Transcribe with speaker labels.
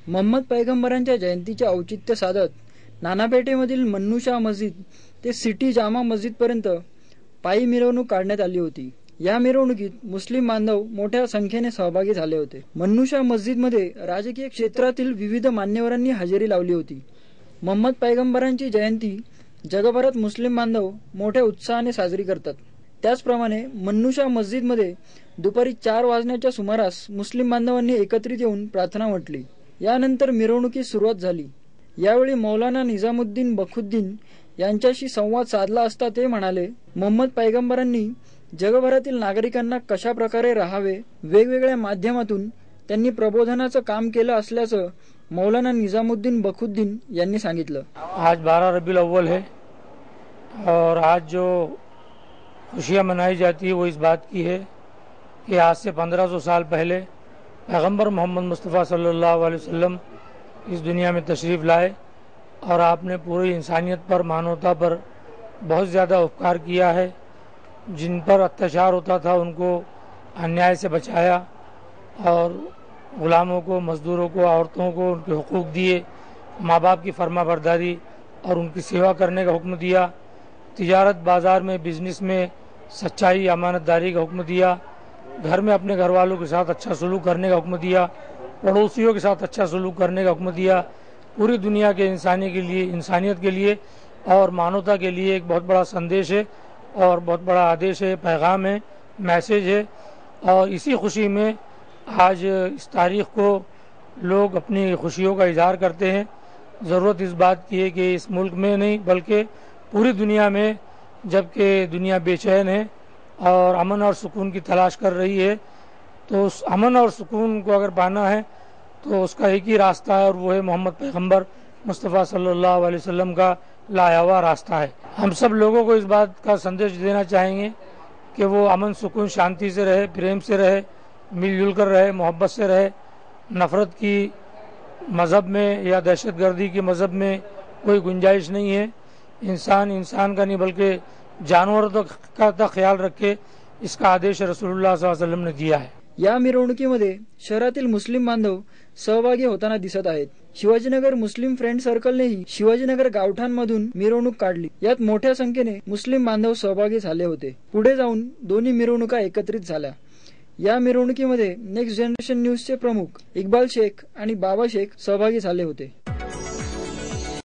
Speaker 1: मोहम्मद पैगंबरांच्या जयंतीचे औचित्य साधत नानापेठेमधील मन्नूशाह मस्जिद ते सिटी जामा मस्जिदपर्यंत पायी मिरवणूक काढण्यात आली होती। या मिरवणुकीत मुस्लिम बांधव मोठ्या संख्येने सहभागी झाले होते। मन्नूशाह मस्जिदमध्ये राजकीय क्षेत्रातील विविध मान्यवरांनी हजेरी लावली होती। मोहम्मद पैगंबरांची जयंती जगभरात मुस्लिम बांधव मोठ्या उत्साहाने साजरी करतात। त्याचप्रमाणे मन्नूशाह मस्जिदमध्ये दुपारी 4 वाजण्याच्या सुमारास मुस्लिम बांधवांनी एकत्रित येऊन प्रार्थना म्हटली। यानंतर मिरवणुकीस सुरुवात झाली। यावेळी मौलाना निजामुद्दीन बखुद्दीन यांच्याशी संवाद साधला असता ते म्हणाले, मोहम्मद पैगंबरांनी जगभरातील नागरिकांना कशा प्रकारे राहावे वेगवेगळ्या माध्यमातून त्यांनी प्रबोधनाचं काम केलं असल्याचं मौलाना निजामुद्दीन बखुद्दीन यांनी सांगितलं।
Speaker 2: आज 12 रबीउल अव्वल है और आज जो खुशियां मनाई जाती है वो इस बात की है कि आज से 1500 साल पहले पैगंबर मोहम्मद मुस्तफ़ा सल्लल्लाहु अलैहि वसल्लम इस दुनिया में तशरीफ़ लाए और आपने पूरी इंसानियत पर, मानवता पर बहुत ज़्यादा उपकार किया है। जिन पर अत्याचार होता था उनको अन्याय से बचाया और गुलामों को, मजदूरों को, औरतों को उनके हुकूक दिए, माँ बाप की फर्माबरदारी और उनकी सेवा करने का हुक्म दिया, तिजारत बाज़ार में, बिजनेस में सच्चाई, अमानतदारी का हुक्म दिया, घर में अपने घर वालों के साथ अच्छा सलूक करने का हुक्म दिया, पड़ोसियों के साथ अच्छा सलूक करने का हुक्म दिया। पूरी दुनिया के इंसानियत के लिए और मानवता के लिए एक बहुत बड़ा संदेश है और बहुत बड़ा आदेश है, पैगाम है, मैसेज है। और इसी खुशी में आज इस तारीख़ को लोग अपनी खुशियों का इजहार करते हैं। ज़रूरत इस बात की है कि इस मुल्क में नहीं बल्कि पूरी दुनिया में, जबकि दुनिया बेचैन है और अमन और सुकून की तलाश कर रही है, तो उस अमन और सुकून को अगर पाना है तो उसका एक ही रास्ता है और वो है मोहम्मद पैगंबर मुस्तफ़ा सल्लल्लाहु अलैहि वसल्लम का लाया हुआ रास्ता है। हम सब लोगों को इस बात का संदेश देना चाहेंगे कि वो अमन, सुकून, शांति से रहे, प्रेम से रहे, मिलजुल कर रहे, मोहब्बत से रहे। नफ़रत की मज़हब में या दहशतगर्दी की मज़हब में कोई गुंजाइश नहीं है। इंसान का नहीं बल्कि जानवरों का ख्याल रखे, इसका आदेश रसूलुल्लाह सल्लल्लाहु अलैहि वसल्लम ने दिया है।
Speaker 1: या मिरवणुकीमध्ये शहरातील मुस्लिम बांधव सहभागी होताना दिसत आहेत। शिवाजीनगर मुस्लिम फ्रेंड सर्कलनेही शिवाजीनगर गावठाणमधून मिरवणूक काढली। यात मोठ्या संख्येने मुस्लिम बांधव सहभागी झाले होते। पुढे जाऊन दोन्ही मिरवणुका एकत्रित झाल्या। या मिरवणुकीमध्ये नेक्स्ट जनरेशन न्यूजचे प्रमुख इक्बाल शेख आणि बाबा शेख सहभागी झाले होते।